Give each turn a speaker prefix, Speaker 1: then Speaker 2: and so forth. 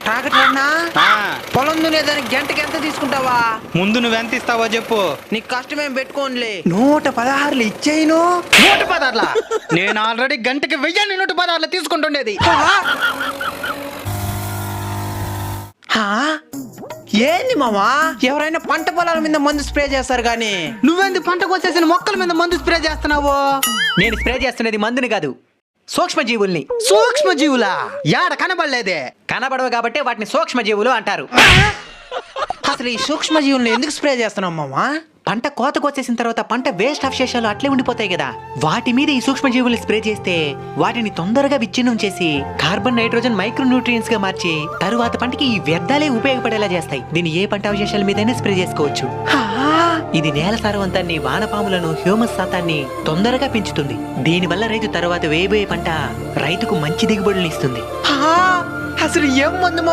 Speaker 1: Tractor అన్నా
Speaker 2: ఆ,
Speaker 1: పొలం దున్నేదానికి గంటకి ఎంత తీసుకుంటావా?
Speaker 2: ముందు నువ్వెంత ఇస్తావో చెప్పు.
Speaker 1: నీకు కష్టమేం పెట్టుకోనిలే, 116 ఇచ్చేయిను.
Speaker 2: 116. నేను ఆల్రెడీ గంటకి 1,116 తీసుకుంటుండేది.
Speaker 1: ఏంది మామా, ఎవరైనా పంట పొలాల మీద మందు స్ప్రే చేస్తారు కానీ
Speaker 2: నువ్వేంది పంటకు వచ్చేసిన మొక్కల మీద మందు స్ప్రే చేస్తున్నావు?
Speaker 3: నేను స్ప్రే చేస్తున్నది మందుని కాదు, సూక్ష్మజీవుల్ని.
Speaker 2: సూక్ష్మజీవులా? యాడ కనబడలేదే.
Speaker 3: కనబడవు కాబట్టి వాటిని సూక్ష్మజీవులు అంటారు.
Speaker 1: అసలు ఈ సూక్ష్మజీవుల్ని ఎందుకు స్ప్రే చేస్తున్నాం మామా?
Speaker 3: పంట కోతకు వచ్చేసిన తర్వాత పంట వేస్ట్ అవశేషాలు అట్లే ఉండిపోతాయి కదా, వాటి మీద ఈ సూక్ష్మజీవులు స్ప్రే చేస్తే వాటిని తొందరగా విచ్ఛిన్నం చేసి కార్బన్, నైట్రోజన్, మైక్రోన్యూట్రియన్స్ గా మార్చి తరువాత పంటకి ఈ వ్యర్థాలే ఉపయోగపడేలా చేస్తాయి. దీన్ని ఏ పంట అవశేషాల మీదైనా స్ప్రే చేసుకోవచ్చు. ఇది నేల సారవంతాన్ని, వానపాములను, హ్యూమస్ శాతాన్ని తొందరగా పెంచుతుంది. దీనివల్ల రైతు తరువాత వేయబోయే పంట రైతుకు మంచి దిగుబడులు ఇస్తుంది.
Speaker 1: అసలు ఏం మందు